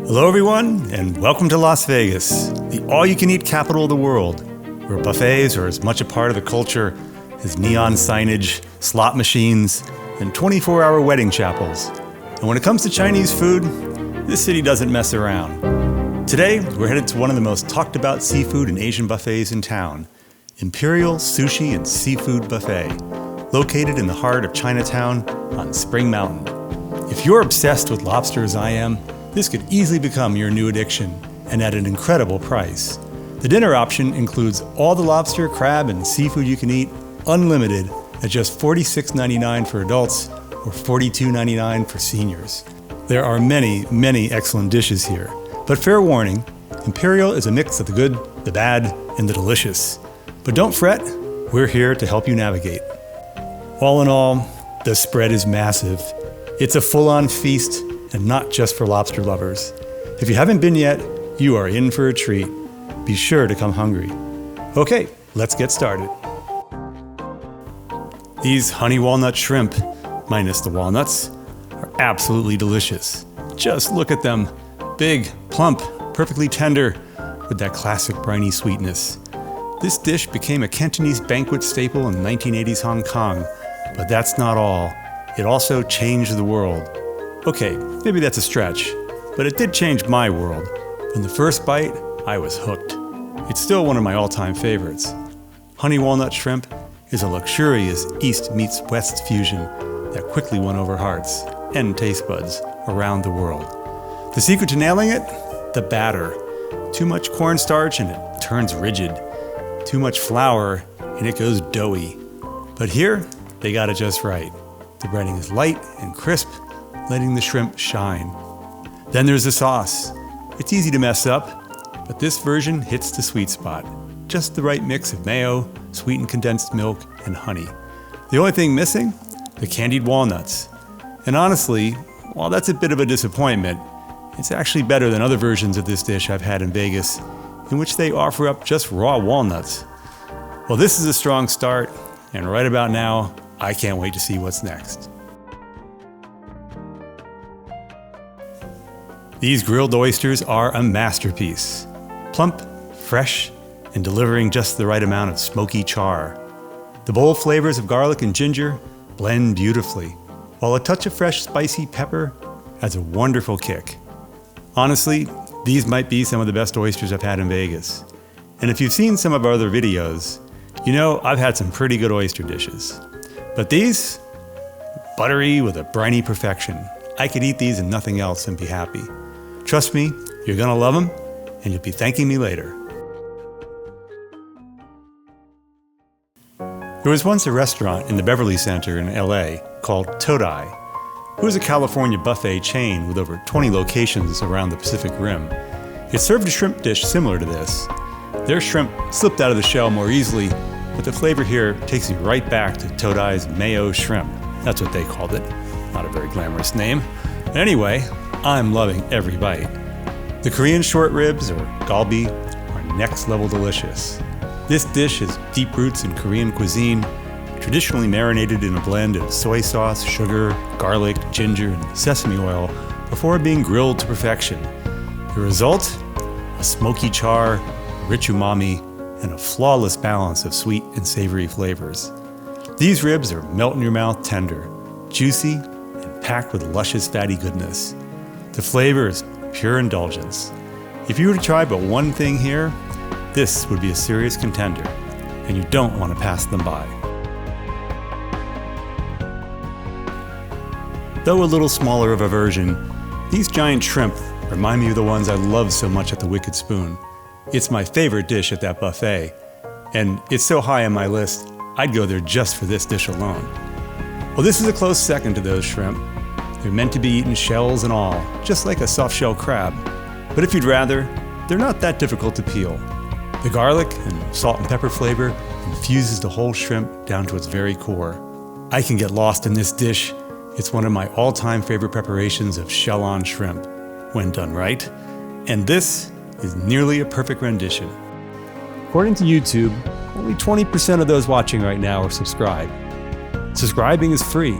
Hello everyone, and welcome to Las Vegas, the all-you-can-eat capital of the world, where buffets are as much a part of the culture as neon signage, slot machines, and 24-hour wedding chapels. And when it comes to Chinese food, this city doesn't mess around. Today, we're headed to one of the most talked about seafood and Asian buffets in town, Imperial Sushi and Seafood Buffet, located in the heart of Chinatown on Spring Mountain. If you're obsessed with lobster as I am, this could easily become your new addiction, and at an incredible price. The dinner option includes all the lobster, crab, and seafood you can eat, unlimited, at just $46.99 for adults or $42.99 for seniors. There are many, many excellent dishes here, but fair warning, Imperial is a mix of the good, the bad, and the delicious. But don't fret, we're here to help you navigate. All in all, the spread is massive. It's a full-on feast, and not just for lobster lovers. If you haven't been yet, you are in for a treat. Be sure to come hungry. Okay, let's get started. These honey walnut shrimp, minus the walnuts, are absolutely delicious. Just look at them. Big, plump, perfectly tender, with that classic briny sweetness. This dish became a Cantonese banquet staple in 1980s Hong Kong, but that's not all. It also changed the world. Okay, maybe that's a stretch, but it did change my world. From the first bite, I was hooked. It's still one of my all-time favorites. Honey walnut shrimp is a luxurious East meets West fusion that quickly won over hearts and taste buds around the world. The secret to nailing it? The batter. Too much cornstarch and it turns rigid. Too much flour and it goes doughy. But here, they got it just right. The breading is light and crisp, letting the shrimp shine. Then there's the sauce. It's easy to mess up, but this version hits the sweet spot. Just the right mix of mayo, sweetened condensed milk, and honey. The only thing missing? The candied walnuts. And honestly, while that's a bit of a disappointment, it's actually better than other versions of this dish I've had in Vegas, in which they offer up just raw walnuts. Well, this is a strong start, and right about now, I can't wait to see what's next. These grilled oysters are a masterpiece. Plump, fresh, and delivering just the right amount of smoky char. The bold flavors of garlic and ginger blend beautifully, while a touch of fresh spicy pepper adds a wonderful kick. Honestly, these might be some of the best oysters I've had in Vegas. And if you've seen some of our other videos, you know I've had some pretty good oyster dishes. But these? Buttery with a briny perfection. I could eat these and nothing else and be happy. Trust me, you're gonna love them, and you'll be thanking me later. There was once a restaurant in the Beverly Center in LA called Todai. It was a California buffet chain with over 20 locations around the Pacific Rim. It served a shrimp dish similar to this. Their shrimp slipped out of the shell more easily, but the flavor here takes you right back to Todai's Mayo shrimp. That's what they called it. Not a very glamorous name. Anyway, I'm loving every bite. The Korean short ribs, or Galbi, are next level delicious. This dish has deep roots in Korean cuisine, traditionally marinated in a blend of soy sauce, sugar, garlic, ginger, and sesame oil before being grilled to perfection. The result? A smoky char, rich umami, and a flawless balance of sweet and savory flavors. These ribs are melt-in-your-mouth tender, juicy, and packed with luscious fatty goodness. The flavor is pure indulgence. If you were to try but one thing here, this would be a serious contender, and you don't want to pass them by. Though a little smaller of a version, these giant shrimp remind me of the ones I love so much at the Wicked Spoon. It's my favorite dish at that buffet, and it's so high on my list, I'd go there just for this dish alone. Well, this is a close second to those shrimp. They're meant to be eaten shells and all, just like a soft-shell crab. But if you'd rather, they're not that difficult to peel. The garlic and salt and pepper flavor infuses the whole shrimp down to its very core. I can get lost in this dish. It's one of my all-time favorite preparations of shell-on shrimp, when done right. And this is nearly a perfect rendition. According to YouTube, only 20% of those watching right now are subscribed. Subscribing is free,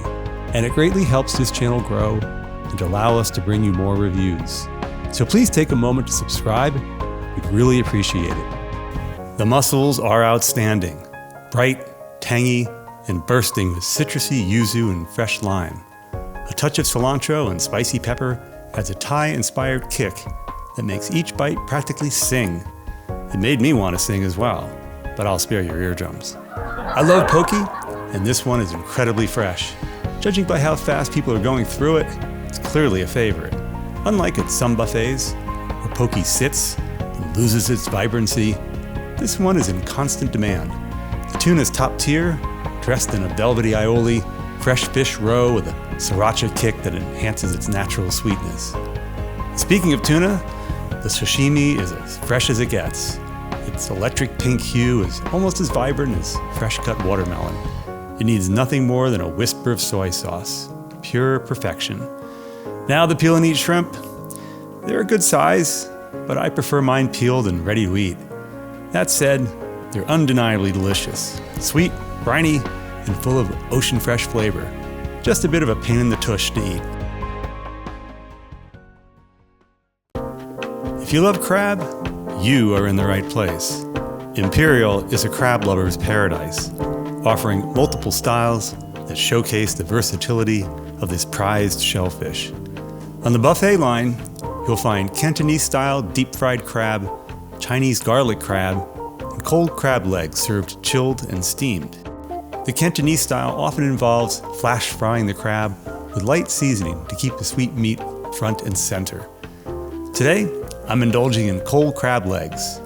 and it greatly helps this channel grow and allow us to bring you more reviews. So please take a moment to subscribe. We'd really appreciate it. The mussels are outstanding. Bright, tangy, and bursting with citrusy yuzu and fresh lime. A touch of cilantro and spicy pepper adds a Thai-inspired kick that makes each bite practically sing. It made me want to sing as well, but I'll spare your eardrums. I love poke, and this one is incredibly fresh. Judging by how fast people are going through it, it's clearly a favorite. Unlike at some buffets, where poke sits and loses its vibrancy, this one is in constant demand. The tuna's top tier, dressed in a velvety aioli, fresh fish roe with a sriracha kick that enhances its natural sweetness. Speaking of tuna, the sashimi is as fresh as it gets. Its electric pink hue is almost as vibrant as fresh-cut watermelon. It needs nothing more than a whisper of soy sauce. Pure perfection. Now the peel and eat shrimp. They're a good size, but I prefer mine peeled and ready to eat. That said, they're undeniably delicious. Sweet, briny, and full of ocean-fresh flavor. Just a bit of a pain in the tush to eat. If you love crab, you are in the right place. Imperial is a crab lover's paradise, offering multiple styles that showcase the versatility of this prized shellfish. On the buffet line, you'll find Cantonese-style deep-fried crab, Chinese garlic crab, and cold crab legs served chilled and steamed. The Cantonese style often involves flash frying the crab with light seasoning to keep the sweet meat front and center. Today, I'm indulging in cold crab legs.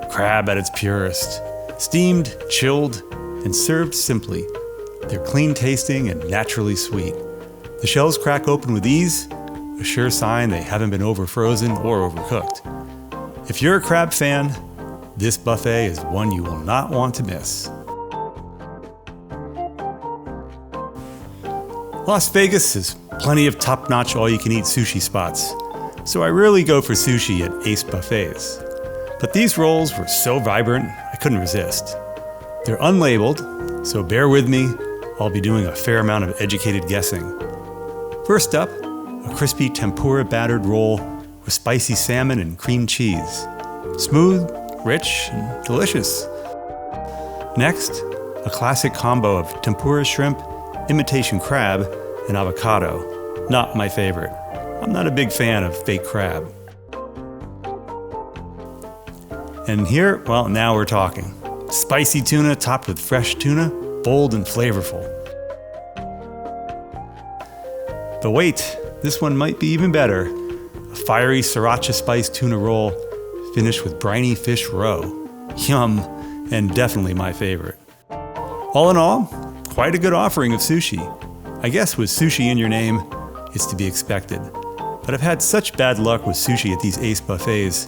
Crab at its purest. Steamed, chilled, and served simply. They're clean tasting and naturally sweet. The shells crack open with ease, a sure sign they haven't been over-frozen or overcooked. If you're a crab fan, this buffet is one you will not want to miss. Las Vegas has plenty of top-notch all-you-can-eat sushi spots, so I rarely go for sushi at Ace buffets. But these rolls were so vibrant, I couldn't resist. They're unlabeled, so bear with me, I'll be doing a fair amount of educated guessing. First up, a crispy tempura battered roll with spicy salmon and cream cheese. Smooth, rich, and delicious. Next, a classic combo of tempura shrimp, imitation crab, and avocado. Not my favorite. I'm not a big fan of fake crab. And here, well, now we're talking. Spicy tuna topped with fresh tuna, bold and flavorful. But wait, this one might be even better. A fiery sriracha spiced tuna roll finished with briny fish roe. Yum, and definitely my favorite. All in all, quite a good offering of sushi. I guess with sushi in your name, it's to be expected. But I've had such bad luck with sushi at these Ace buffets.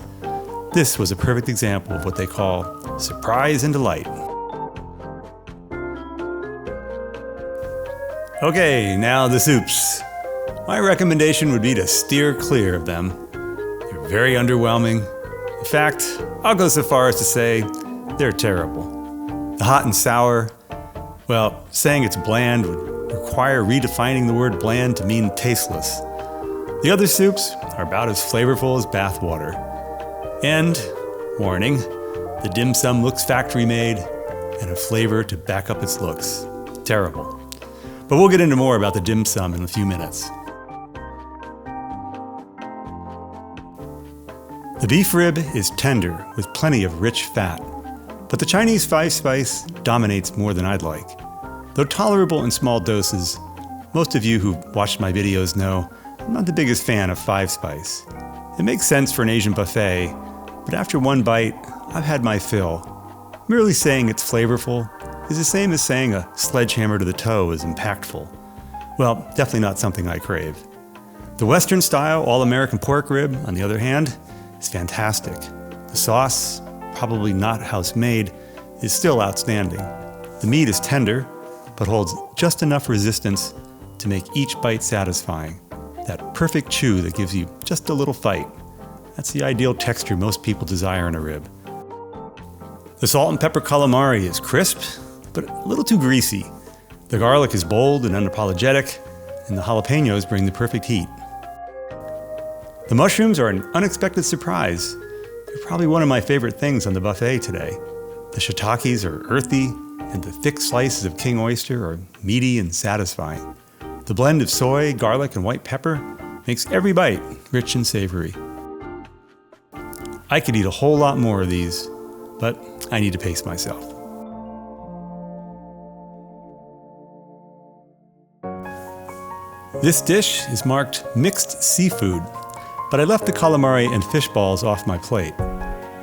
This was a perfect example of what they call surprise and delight. Okay, now the soups. My recommendation would be to steer clear of them. They're very underwhelming. In fact, I'll go so far as to say they're terrible. The hot and sour, well, saying it's bland would require redefining the word bland to mean tasteless. The other soups are about as flavorful as bathwater. And, warning, the dim sum looks factory made and a flavor to back up its looks. Terrible. But we'll get into more about the dim sum in a few minutes. The beef rib is tender with plenty of rich fat, but the Chinese five-spice dominates more than I'd like. Though tolerable in small doses, most of you who've watched my videos know I'm not the biggest fan of five-spice. It makes sense for an Asian buffet, but after one bite, I've had my fill. Merely saying it's flavorful is the same as saying a sledgehammer to the toe is impactful. Well, definitely not something I crave. The Western-style all-American pork rib, on the other hand, is fantastic. The sauce, probably not house-made, is still outstanding. The meat is tender, but holds just enough resistance to make each bite satisfying. That perfect chew that gives you just a little fight. That's the ideal texture most people desire in a rib. The salt and pepper calamari is crisp, but a little too greasy. The garlic is bold and unapologetic, and the jalapenos bring the perfect heat. The mushrooms are an unexpected surprise. They're probably one of my favorite things on the buffet today. The shiitakes are earthy, and the thick slices of king oyster are meaty and satisfying. The blend of soy, garlic, and white pepper makes every bite rich and savory. I could eat a whole lot more of these, but I need to pace myself. This dish is marked mixed seafood, but I left the calamari and fish balls off my plate.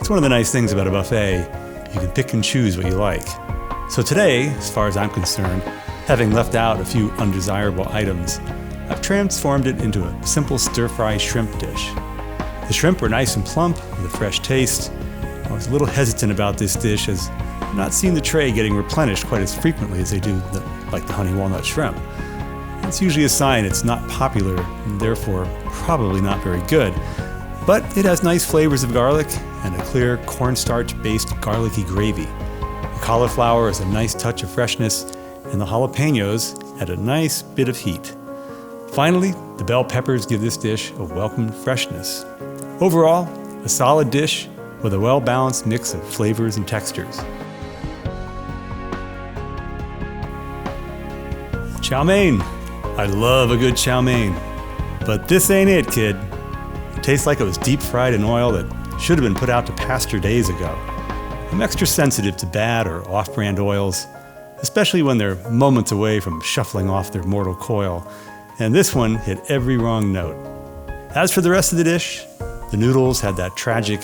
It's one of the nice things about a buffet. You can pick and choose what you like. So today, as far as I'm concerned, having left out a few undesirable items, I've transformed it into a simple stir-fry shrimp dish. The shrimp were nice and plump with a fresh taste. I was a little hesitant about this dish as I've not seen the tray getting replenished quite as frequently as they do like the honey walnut shrimp. It's usually a sign it's not popular and therefore probably not very good. But it has nice flavors of garlic and a clear cornstarch-based garlicky gravy. The cauliflower is a nice touch of freshness, and the jalapenos add a nice bit of heat. Finally, the bell peppers give this dish a welcome freshness. Overall, a solid dish with a well-balanced mix of flavors and textures. Chow mein. I love a good chow mein. But this ain't it, kid. It tastes like it was deep fried in oil that should have been put out to pasture days ago. I'm extra sensitive to bad or off-brand oils, especially when they're moments away from shuffling off their mortal coil, and this one hit every wrong note. As for the rest of the dish, the noodles had that tragic,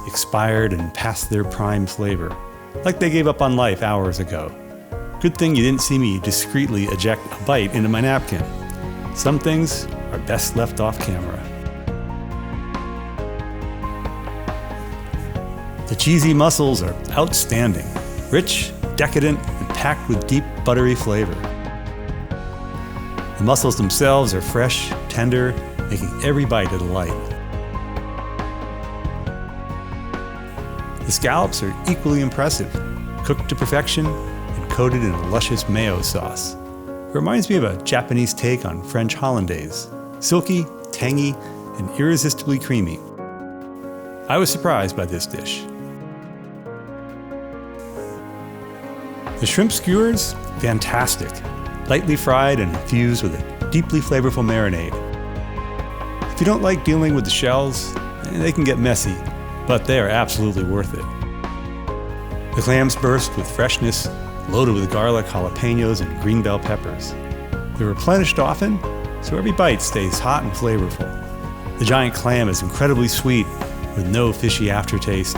expired and past their prime flavor, like they gave up on life hours ago. Good thing you didn't see me discreetly eject a bite into my napkin. Some things are best left off camera. The cheesy mussels are outstanding, rich, decadent, and packed with deep, buttery flavor. The mussels themselves are fresh, tender, making every bite a delight. The scallops are equally impressive, cooked to perfection and coated in a luscious mayo sauce. It reminds me of a Japanese take on French hollandaise, silky, tangy, and irresistibly creamy. I was surprised by this dish. The shrimp skewers, fantastic, lightly fried and infused with a deeply flavorful marinade. If you don't like dealing with the shells, they can get messy, but they are absolutely worth it. The clams burst with freshness, loaded with garlic, jalapenos, and green bell peppers. They're replenished often, so every bite stays hot and flavorful. The giant clam is incredibly sweet, with no fishy aftertaste,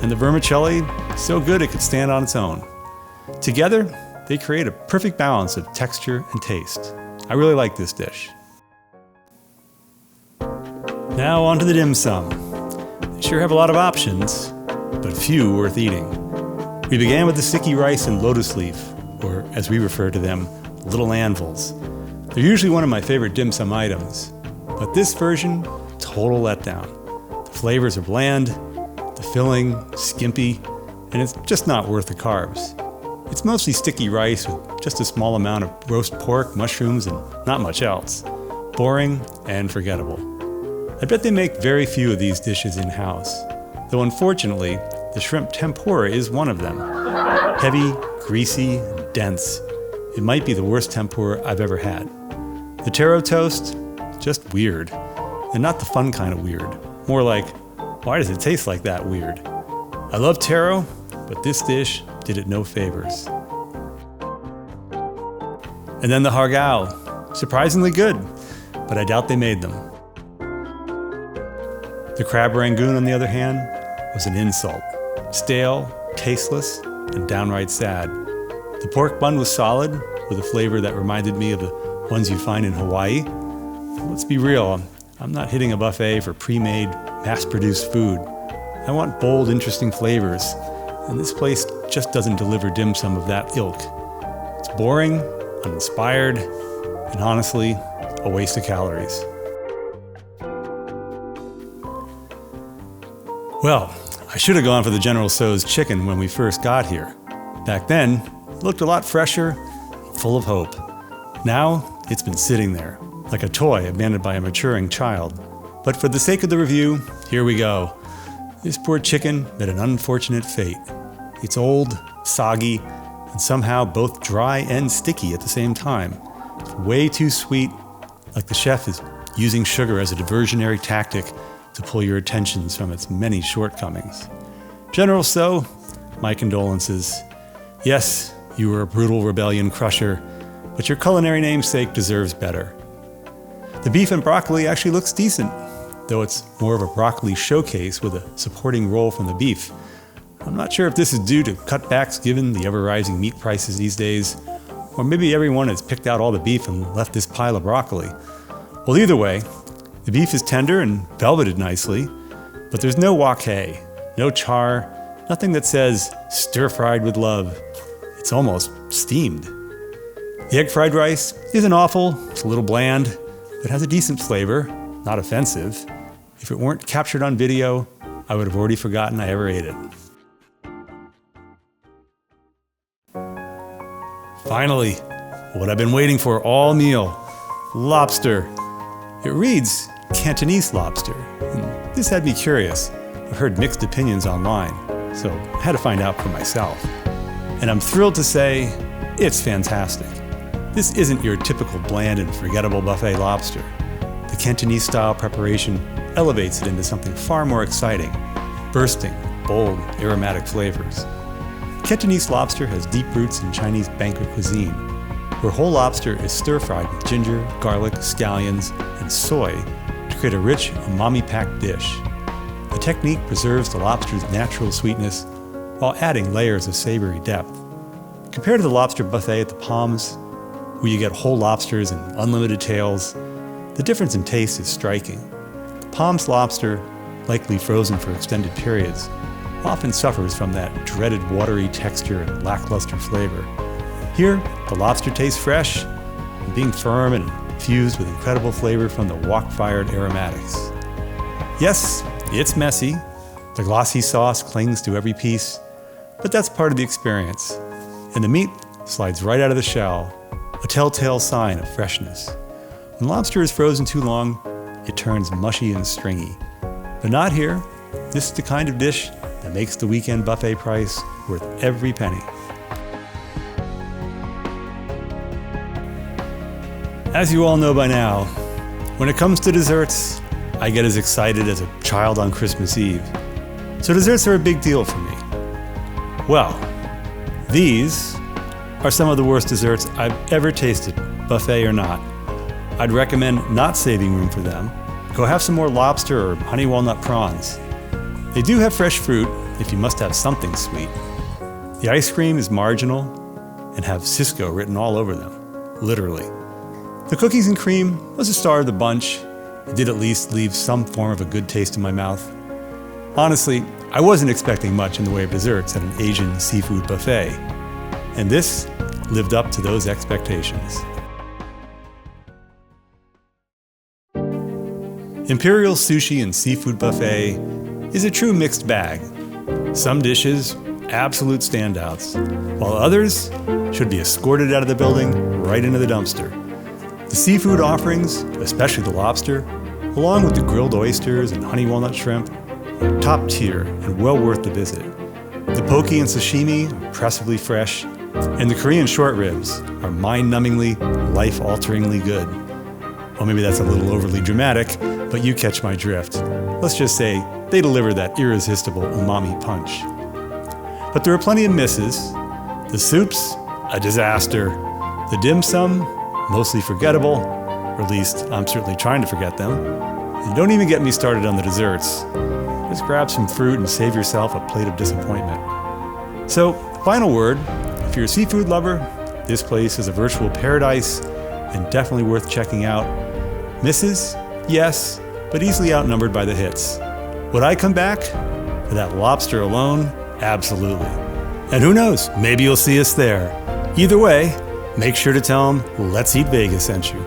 and the vermicelli is so good it could stand on its own. Together, they create a perfect balance of texture and taste. I really like this dish. Now on to the dim sum. They sure have a lot of options, but few worth eating. We began with the sticky rice and lotus leaf, or as we refer to them, little anvils. They're usually one of my favorite dim sum items, but this version, total letdown. The flavors are bland, the filling, skimpy, and it's just not worth the carbs. It's mostly sticky rice with just a small amount of roast pork, mushrooms, and not much else. Boring and forgettable. I bet they make very few of these dishes in-house, though unfortunately, the shrimp tempura is one of them. Heavy, greasy, and dense. It might be the worst tempura I've ever had. The taro toast, just weird. And not the fun kind of weird. More like, why does it taste like that weird? I love taro, but this dish did it no favors. And then the hargao. Surprisingly good, but I doubt they made them. The crab rangoon, on the other hand, was an insult. Stale, tasteless, and downright sad. The pork bun was solid, with a flavor that reminded me of the ones you find in Hawaii. Let's be real, I'm not hitting a buffet for pre-made, mass-produced food. I want bold, interesting flavors, and this place just doesn't deliver dim sum of that ilk. It's boring, uninspired, and honestly, a waste of calories. Well, I should have gone for the General Tso's chicken when we first got here. Back then, it looked a lot fresher, full of hope. Now, it's been sitting there, like a toy abandoned by a maturing child. But for the sake of the review, here we go. This poor chicken met an unfortunate fate. It's old, soggy, and somehow both dry and sticky at the same time. It's way too sweet, like the chef is using sugar as a diversionary tactic to pull your attentions from its many shortcomings. General So, my condolences. Yes, you were a brutal rebellion crusher, but your culinary namesake deserves better. The beef and broccoli actually looks decent, though it's more of a broccoli showcase with a supporting role from the beef. I'm not sure if this is due to cutbacks given the ever-rising meat prices these days, or maybe everyone has picked out all the beef and left this pile of broccoli. Well, either way, the beef is tender and velveted nicely, but there's no wok hay, no char, nothing that says stir-fried with love. It's almost steamed. The egg fried rice isn't awful, it's a little bland, but has a decent flavor, not offensive. If it weren't captured on video, I would have already forgotten I ever ate it. Finally, what I've been waiting for all meal, lobster. It reads Cantonese lobster, and this had me curious. I've heard mixed opinions online, so I had to find out for myself. And I'm thrilled to say it's fantastic. This isn't your typical bland and forgettable buffet lobster. The Cantonese-style preparation elevates it into something far more exciting, bursting, bold, aromatic flavors. Cantonese lobster has deep roots in Chinese banquet cuisine, where whole lobster is stir-fried with ginger, garlic, scallions, and soy to create a rich, umami-packed dish. The technique preserves the lobster's natural sweetness while adding layers of savory depth. Compared to the lobster buffet at the Palms, where you get whole lobsters and unlimited tails, the difference in taste is striking. The Palms lobster, likely frozen for extended periods, often suffers from that dreaded watery texture and lackluster flavor. Here, the lobster tastes fresh, and being firm and infused with incredible flavor from the wok-fired aromatics. Yes, it's messy. The glossy sauce clings to every piece, but that's part of the experience. And the meat slides right out of the shell, a telltale sign of freshness. When lobster is frozen too long, it turns mushy and stringy. But not here. This is the kind of dish that makes the weekend buffet price worth every penny. As you all know by now, when it comes to desserts, I get as excited as a child on Christmas Eve. So desserts are a big deal for me. Well, these are some of the worst desserts I've ever tasted, buffet or not. I'd recommend not saving room for them. Go have some more lobster or honey walnut prawns. They do have fresh fruit if you must have something sweet. The ice cream is marginal and have Cisco written all over them, literally. The cookies and cream was the star of the bunch. It did at least leave some form of a good taste in my mouth. Honestly, I wasn't expecting much in the way of desserts at an Asian seafood buffet, and this lived up to those expectations. Imperial Sushi and Seafood Buffet is a true mixed bag. Some dishes, absolute standouts, while others should be escorted out of the building right into the dumpster. The seafood offerings, especially the lobster, along with the grilled oysters and honey walnut shrimp, are top tier and well worth the visit. The poke and sashimi are impressively fresh, and the Korean short ribs are mind-numbingly, life-alteringly good. Well, maybe that's a little overly dramatic, but you catch my drift. Let's just say they deliver that irresistible umami punch. But there are plenty of misses. The soups, a disaster. The dim sum, mostly forgettable, or at least I'm certainly trying to forget them. And don't even get me started on the desserts. Just grab some fruit and save yourself a plate of disappointment. So, final word, if you're a seafood lover, this place is a virtual paradise and definitely worth checking out. Misses? Yes, but easily outnumbered by the hits. Would I come back? For that lobster alone? Absolutely. And who knows, maybe you'll see us there. Either way, make sure to tell them Let's Eat Vegas sent you.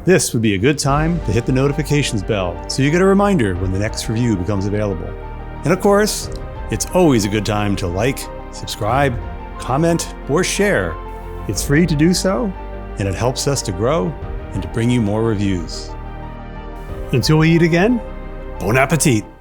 This would be a good time to hit the notifications bell so you get a reminder when the next review becomes available. And of course, it's always a good time to like, subscribe, comment, or share. It's free to do so, and it helps us to grow and to bring you more reviews. Until we eat again, bon appetit.